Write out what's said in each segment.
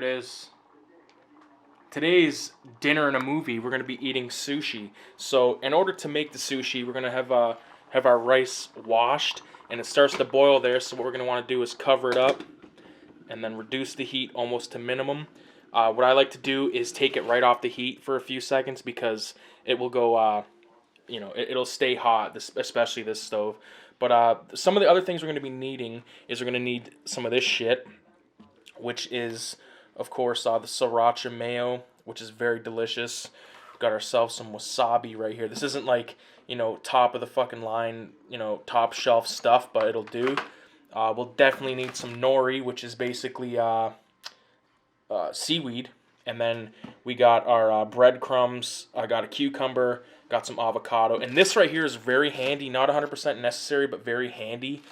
it is. Today's dinner and a movie, we're going to be eating sushi. So in order to make the sushi, we're going to have our rice washed, and it starts to boil there. So what we're going to want to do is cover it up and then reduce the heat almost to minimum. What I like to do is take it right off the heat for a few seconds because it will go, it'll stay hot, especially this stove. But some of the other things we're going to be needing is we're going to need some of this shit, which is, of course, the sriracha mayo, which is very delicious. Got ourselves some wasabi right here. This isn't like, top of the fucking line, top shelf stuff, but it'll do. We'll definitely need some nori, which is basically seaweed. And then we got our breadcrumbs. I got a cucumber, got some avocado. And this right here is very handy, not 100% necessary, but very handy.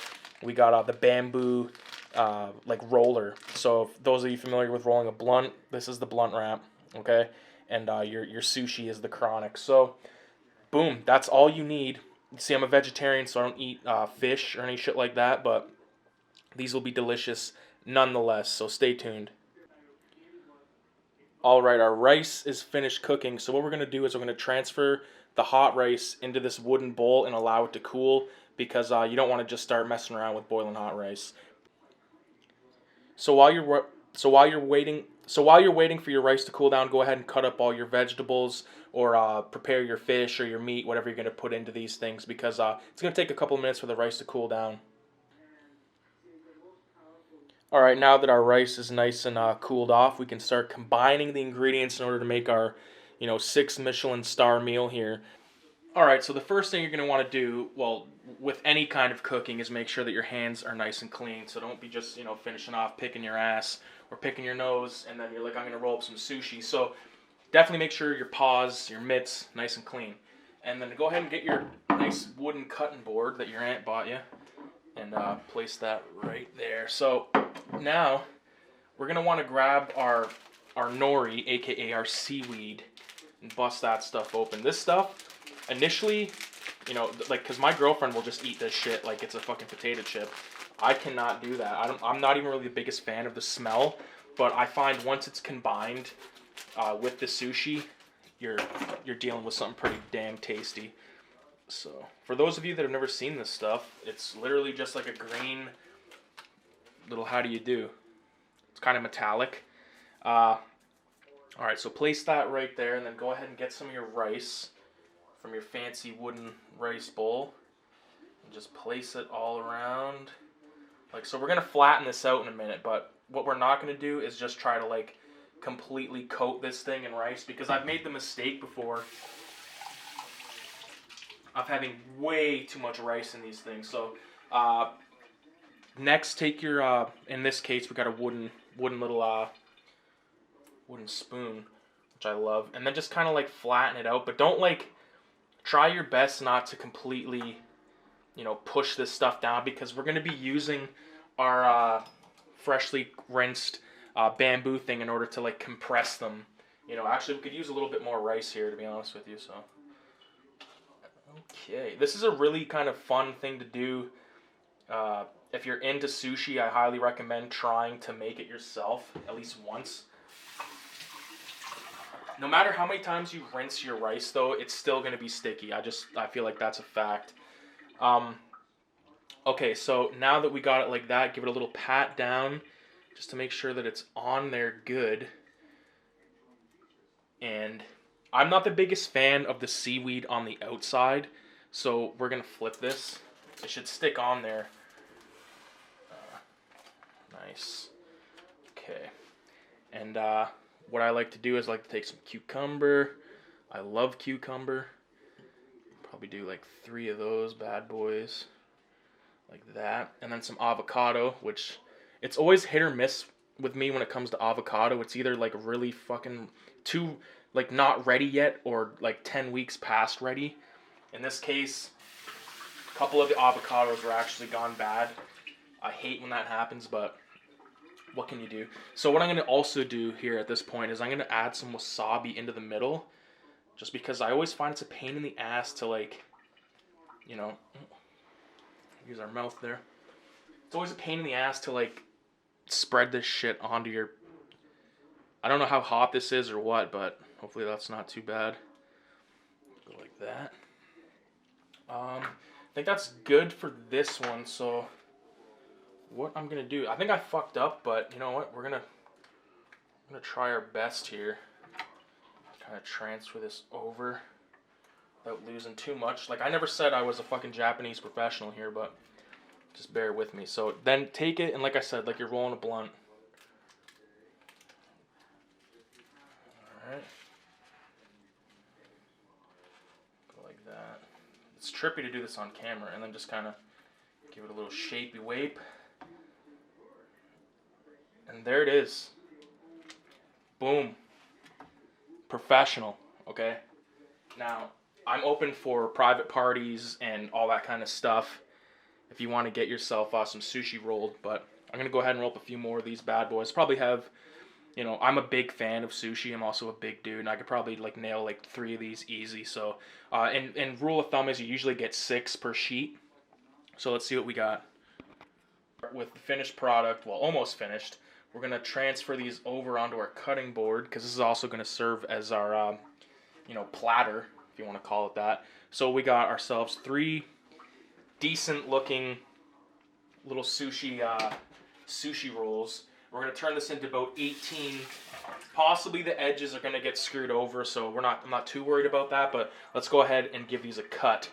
We got the bamboo roller. So if those of you familiar with rolling a blunt, this is the blunt wrap, okay? And your sushi is the chronic. So boom, that's all you need. You see, I'm a vegetarian, so I don't eat fish or any shit like that, but these will be delicious nonetheless, so stay tuned. Alright, our rice is finished cooking, so what we're going to do is we're going to transfer the hot rice into this wooden bowl and allow it to cool, because you don't want to just start messing around with boiling hot rice. So while you're waiting for your rice to cool down, go ahead and cut up all your vegetables or prepare your fish or your meat, whatever you're going to put into these things, because it's going to take a couple of minutes for the rice to cool down. Alright, now that our rice is nice and cooled off, we can start combining the ingredients in order to make our, 6 Michelin star meal here. Alright, so the first thing you're going to want to do, well, with any kind of cooking, is make sure that your hands are nice and clean. So don't be just, finishing off picking your ass or picking your nose, and then you're like, I'm going to roll up some sushi. So definitely make sure your paws, your mitts, nice and clean. And then go ahead and get your nice wooden cutting board that your aunt bought you, and place that right there. So now we're going to want to grab our nori, aka our seaweed, and bust that stuff open. This stuff, initially, because my girlfriend will just eat this shit like it's a fucking potato chip. I cannot do that. I'm not even really the biggest fan of the smell, but I find once it's combined with the sushi, you're dealing with something pretty damn tasty. So for those of you that have never seen this stuff, it's literally just like a green little how do you do. It's kind of metallic. Alright, so place that right there, and then go ahead and get some of your rice from your fancy wooden rice bowl, and just place it all around. So we're going to flatten this out in a minute, but what we're not going to do is just try to completely coat this thing in rice, because I've made the mistake before of having way too much rice in these things. So next, take your in this case we got a wooden little wooden spoon, which I love, and then just kind of flatten it out, but don't try your best not to completely push this stuff down, because we're going to be using our freshly rinsed bamboo thing in order to compress them. Actually we could use a little bit more rice here, to be honest with you. So okay, this is a really kind of fun thing to do. If you're into sushi, I highly recommend trying to make it yourself at least once. No matter how many times you rinse your rice, though, it's still going to be sticky. I feel like that's a fact. Okay, so now that we got it like that, give it a little pat down just to make sure that it's on there good. And I'm not the biggest fan of the seaweed on the outside, so we're going to flip this. It should stick on there. Nice. Okay. And what I like to do is take some cucumber. I love cucumber. Probably do 3 of those bad boys. Like that. And then some avocado, which it's always hit or miss with me when it comes to avocado. It's either really fucking too not ready yet, or 10 weeks past ready. In this case, a couple of the avocados were actually gone bad. I hate when that happens, but what can you do? So what I'm going to also do here at this point is I'm going to add some wasabi into the middle, just because I always find it's a pain in the ass to use our mouth there. It's always a pain in the ass to spread this shit onto your I don't know how hot this is or what, but hopefully that's not too bad. Go like that. I think that's good for this one. So what I'm gonna do, I think I fucked up, but you know what? We're gonna try our best here. Kind of transfer this over without losing too much. Like, I never said I was a fucking Japanese professional here, but just bear with me. So then take it, and like I said, like you're rolling a blunt. Alright. Go like that. It's trippy to do this on camera, and then just kind of give it a little shapey wape. And there it is. Boom. Professional, okay? Now, I'm open for private parties and all that kind of stuff if you want to get yourself some sushi rolled, but I'm going to go ahead and roll up a few more of these bad boys. Probably have, you know, I'm a big fan of sushi. I'm also a big dude, and I could probably like nail like 3 of these easy. So, and rule of thumb is you usually get 6 per sheet. So let's see what we got. With the finished product, well, almost finished, we're going to transfer these over onto our cutting board, because this is also going to serve as our, you know, platter, if you want to call it that. So we got ourselves 3 decent looking little sushi rolls. We're going to turn this into about 18. Possibly the edges are going to get screwed over, so I'm not too worried about that, but let's go ahead and give these a cut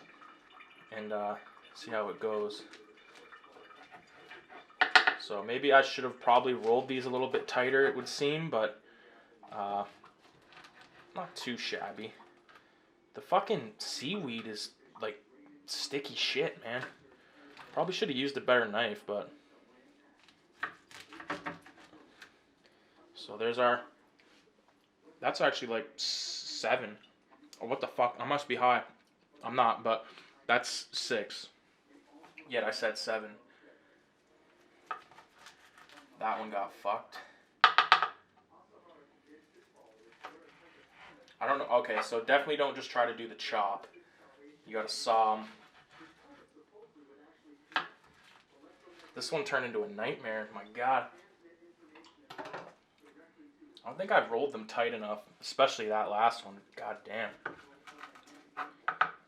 and see how it goes. So maybe I should have probably rolled these a little bit tighter, it would seem, but not too shabby. The fucking seaweed is like sticky shit, man. Probably should have used a better knife, but... So there's our... That's actually like 7. Or what the fuck? I must be high. I'm not, but that's 6. Yet I said 7. That one got fucked. I don't know. Okay, so definitely don't just try to do the chop. You gotta saw them. This one turned into a nightmare. My God. I don't think I've rolled them tight enough, especially that last one. God damn.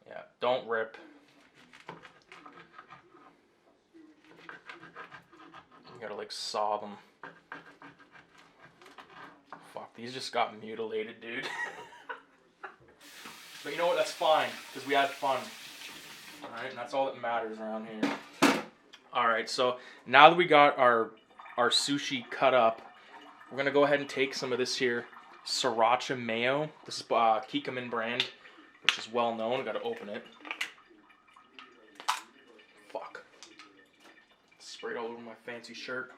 Yeah, don't rip. You gotta like saw them. Fuck, these just got mutilated, dude. But you know what? That's fine, because we had fun. Alright, and that's all that matters around here. Alright, so now that we got our sushi cut up, we're going to go ahead and take some of this here sriracha mayo. This is Kikkoman brand, which is well known. I've got to open it. Fuck. Sprayed all over my fancy shirt.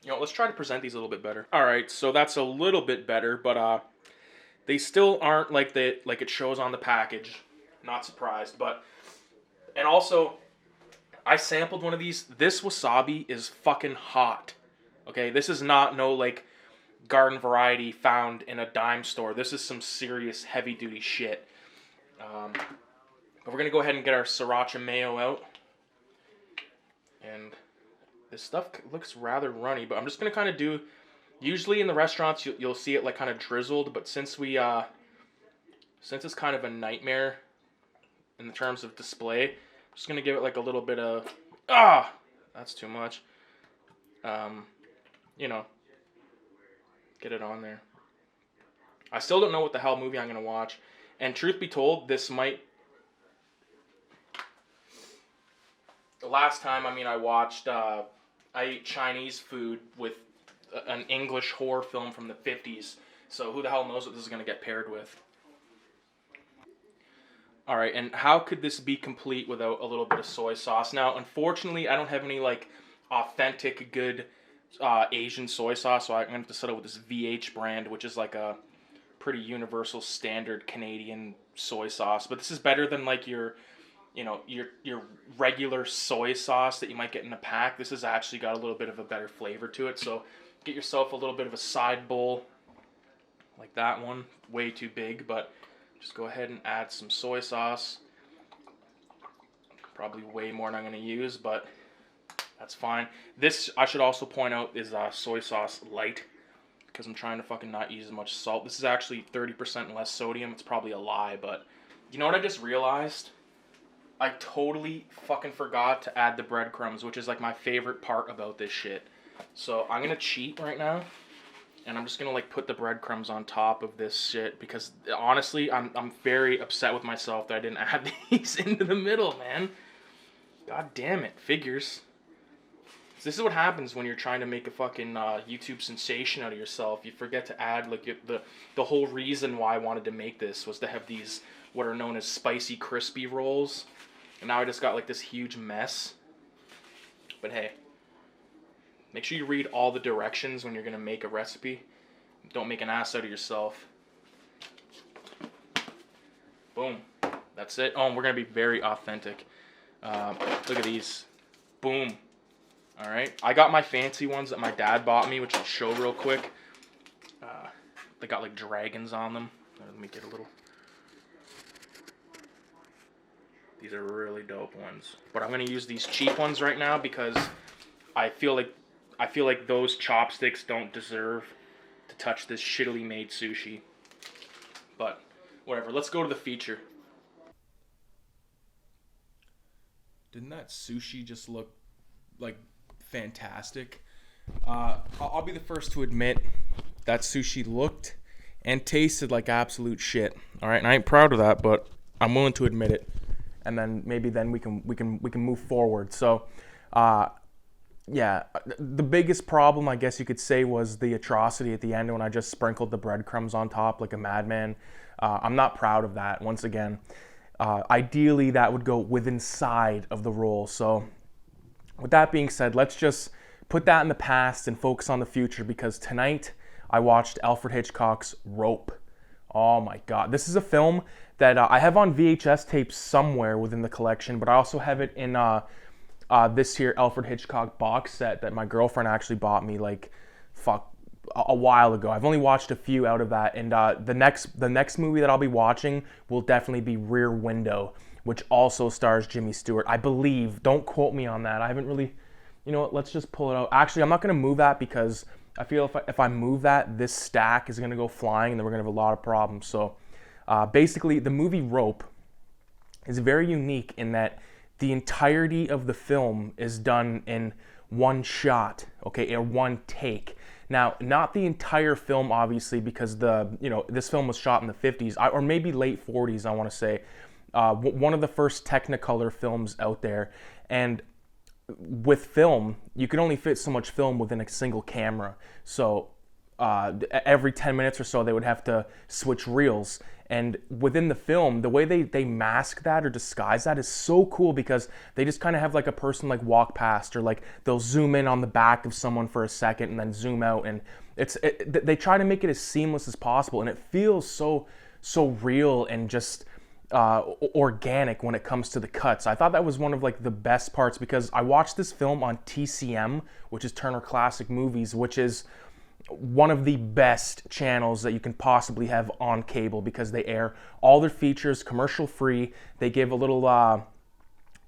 You know, let's try to present these a little bit better. Alright, so that's a little bit better, but they still aren't like it shows on the package. Not surprised, but... And also, I sampled one of these. This wasabi is fucking hot. Okay, this is not no, like, garden variety found in a dime store. This is some serious heavy-duty shit. But we're going to go ahead and get our sriracha mayo out. And this stuff looks rather runny, but I'm just going to kind of do... Usually in the restaurants, you'll see it, like, kind of drizzled, but since it's kind of a nightmare in terms of display, I'm just going to give it, like, a little bit of... That's too much. You know, get it on there. I still don't know what the hell movie I'm going to watch. And truth be told, this might... The last time, I watched... I ate Chinese food with an English horror film from the 50s. So who the hell knows what this is going to get paired with. Alright, and how could this be complete without a little bit of soy sauce? Now, unfortunately, I don't have any, like, authentic, good... Asian soy sauce, so I'm going to have to settle with this VH brand, which is like a pretty universal standard Canadian soy sauce. But this is better than like your regular soy sauce that you might get in a pack. This has actually got a little bit of a better flavor to it. So get yourself a little bit of a side bowl like that one. Way too big, but just go ahead and add some soy sauce. Probably way more than I'm going to use, but... That's fine. This, I should also point out, is soy sauce light. because I'm trying to fucking not use as much salt. This is actually 30% less sodium. It's probably a lie, but you know what I just realized? I totally fucking forgot to add the breadcrumbs, which is like my favorite part about this shit. So I'm gonna cheat right now, and I'm just gonna like put the breadcrumbs on top of this shit because honestly, I'm very upset with myself that I didn't add these into the middle, man. God damn it, figures. So this is what happens when you're trying to make a fucking YouTube sensation out of yourself. You forget to add like the whole reason why I wanted to make this was to have these what are known as spicy crispy rolls. And now I just got like this huge mess. But hey, make sure you read all the directions when you're going to make a recipe. Don't make an ass out of yourself. Boom. That's it. Oh, and we're going to be very authentic. Look at these. Boom. Alright. I got my fancy ones that my dad bought me, which I'll show real quick. They got like dragons on them. Let me get a little... These are really dope ones. But I'm going to use these cheap ones right now because I feel like those chopsticks don't deserve to touch this shittily made sushi. But whatever, let's go to the feature. Didn't that sushi just look like fantastic? I'll be the first to admit that sushi looked and tasted like absolute shit. All right, and I ain't proud of that, but I'm willing to admit it. And then maybe we can move forward. So, yeah, the biggest problem I guess you could say was the atrocity at the end when I just sprinkled the breadcrumbs on top like a madman. I'm not proud of that. Once again, ideally that would go within side of the roll. So, with that being said, let's just put that in the past and focus on the future because tonight I watched Alfred Hitchcock's Rope. Oh my God, this is a film that I have on VHS tapes somewhere within the collection, but I also have it in this here Alfred Hitchcock box set that my girlfriend actually bought me like a while ago. I've only watched a few out of that, and the next movie that I'll be watching will definitely be Rear Window, which also stars Jimmy Stewart, I believe. Don't quote me on that. I haven't really, you know what? Let's just pull it out. Actually, I'm not gonna move that because I feel if I move that, this stack is gonna go flying, and then we're gonna have a lot of problems. So. Basically, the movie Rope is very unique in that the entirety of the film is done in one shot, okay, or one take. Now, not the entire film, obviously, because this film was shot in the 50s, or maybe late 40s, I want to say. One of the first Technicolor films out there, and with film, you could only fit so much film within a single camera. So every 10 minutes or so, they would have to switch reels. And within the film, the way they mask that or disguise that is so cool because they just kind of have like a person like walk past, or like they'll zoom in on the back of someone for a second and then zoom out, and they try to make it as seamless as possible, and it feels so real and just organic when it comes to the cuts. I thought that was one of like the best parts because I watched this film on TCM, which is Turner Classic Movies, which is one of the best channels that you can possibly have on cable because they air all their features commercial free. They give a little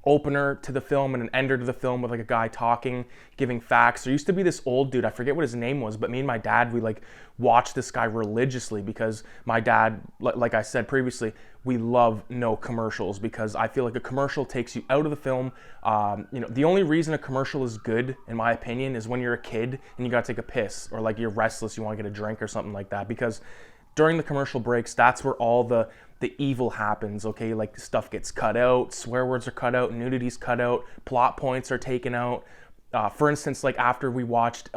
opener to the film and an ender to the film with like a guy talking, giving facts. There used to be this old dude, I forget what his name was, but me and my dad, we like watched this guy religiously because my dad, like I said previously, we love no commercials because I feel like a commercial takes you out of the film. The only reason a commercial is good, in my opinion, is when you're a kid and you gotta take a piss, or like you're restless, you wanna get a drink or something like that, because during the commercial breaks, that's where all the evil happens, okay? Like stuff gets cut out, swear words are cut out, nudity's cut out, plot points are taken out. For instance, like after we watched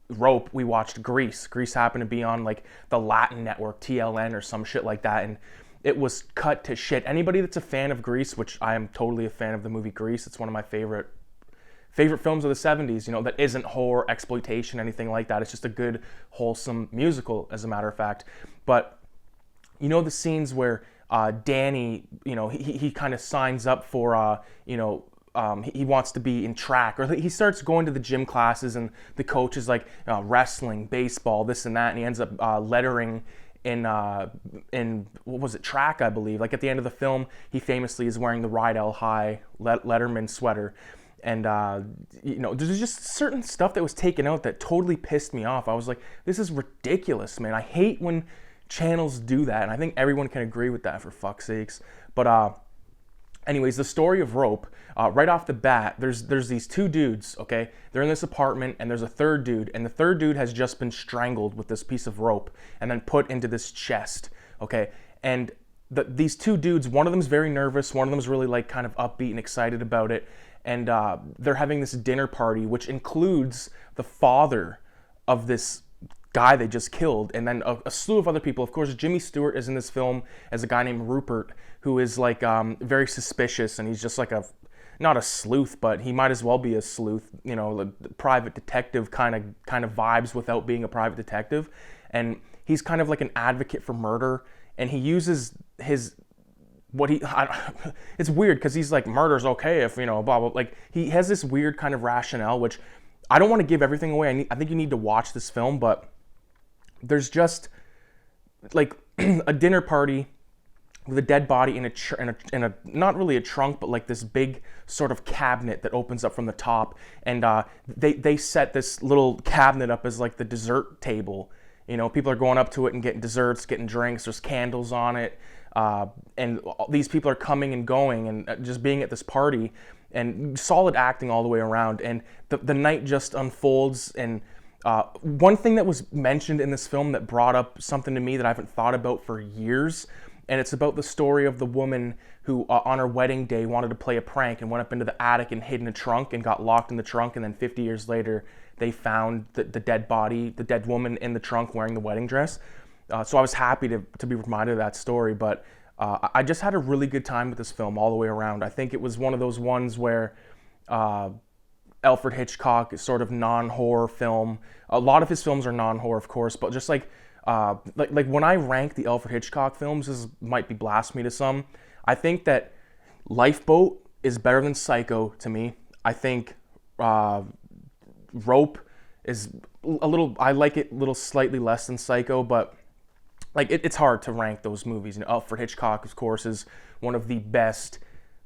Rope, we watched Grease. Grease happened to be on like the Latin network, TLN or some shit like that, and it was cut to shit. Anybody that's a fan of Grease, which I am totally a fan of the movie Grease, it's one of my favorite films of the 70s, that isn't horror, exploitation, anything like that. It's just a good, wholesome musical, as a matter of fact. But the scenes where Danny, he kind of signs up for, he wants to be in track, or he starts going to the gym classes, and the coach is like wrestling, baseball, this and that, and he ends up lettering in what was it, track, I believe. Like at the end of the film, he famously is wearing the Rydell High Letterman sweater. And there's just certain stuff that was taken out that totally pissed me off. I was like, this is ridiculous, man. I hate when channels do that, and I think everyone can agree with that, for fuck's sakes. But anyways, the story of Rope, right off the bat, there's these two dudes, okay? They're in this apartment, and there's a third dude, and the third dude has just been strangled with this piece of rope and then put into this chest, okay? And these two dudes, one of them's very nervous, one of them's really like kind of upbeat and excited about it, and they're having this dinner party, which includes the father of this guy they just killed, and then a slew of other people. Of course, Jimmy Stewart is in this film as a guy named Rupert, who is like very suspicious, and he's just like not a sleuth, but he might as well be a sleuth, the private detective kind of vibes without being a private detective. And he's kind of like an advocate for murder, and he uses his it's weird because he's like, murder's okay if, blah, blah. Like, he has this weird kind of rationale, which I don't want to give everything away. I think you need to watch this film, but there's just like a dinner party with a dead body in a not really a trunk, but like this big sort of cabinet that opens up from the top, and they set this little cabinet up as like the dessert table. People are going up to it and getting desserts, getting drinks. There's candles on it. And these people are coming and going and just being at this party, and solid acting all the way around. And the night just unfolds. And one thing that was mentioned in this film that brought up something to me that I haven't thought about for years, and it's about the story of the woman who on her wedding day wanted to play a prank and went up into the attic and hid in a trunk and got locked in the trunk, and then 50 years later they found the dead body, the dead woman in the trunk wearing the wedding dress. So I was happy to be reminded of that story, but I just had a really good time with this film all the way around. I think it was one of those ones where Alfred Hitchcock is sort of non-horror film. A lot of his films are non-horror, of course, but just like when I rank the Alfred Hitchcock films, this might be blasphemy to some. I think that Lifeboat is better than Psycho to me. I think Rope is I like it a little slightly less than Psycho, but like it's hard to rank those movies. Alfred Hitchcock, of course, is one of the best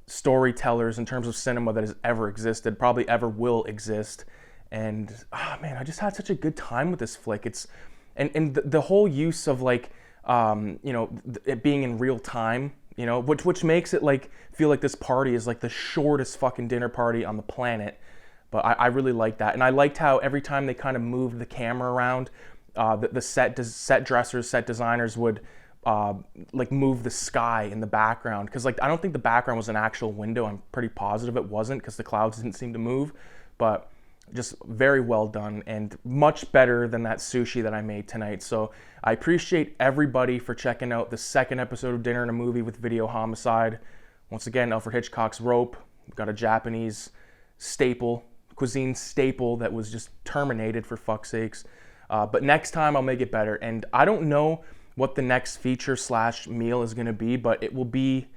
storytellers in terms of cinema that has ever existed, probably ever will exist. And man, I just had such a good time with this flick. And the whole use of like it being in real time, which makes it like feel like this party is like the shortest fucking dinner party on the planet. But I really liked that, and I liked how every time they kind of moved the camera around, the set dressers, set designers would like move the sky in the background, because like I don't think the background was an actual window. I'm pretty positive it wasn't, because the clouds didn't seem to move. But just very well done, and much better than that sushi that I made tonight. So I appreciate everybody for checking out the second episode of Dinner and a Movie with Video Homicide. Once again, Alfred Hitchcock's Rope. We've got a Japanese cuisine staple that was just terminated, for fuck's sakes. But next time I'll make it better. And I don't know what the next feature / meal is going to be, but it will be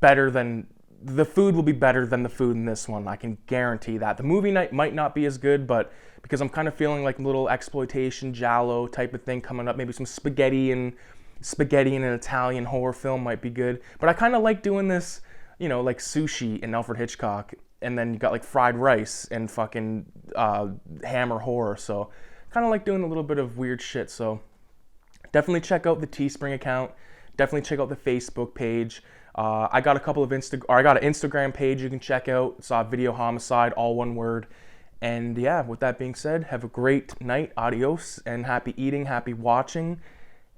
better than... The food will be better than the food in this one. I can guarantee that. The movie night might not be as good, but because I'm kind of feeling like a little exploitation, giallo type of thing coming up. Maybe some spaghetti and an Italian horror film might be good. But I kind of like doing this, like sushi and Alfred Hitchcock. And then you got like fried rice and fucking Hammer horror. So kind of like doing a little bit of weird shit. So definitely check out the Teespring account. Definitely check out the Facebook page. I got a couple of I got an Instagram page you can check out. It's Video Homicide, all one word. And yeah, with that being said, have a great night. Adios, and happy eating, happy watching.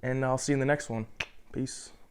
And I'll see you in the next one. Peace.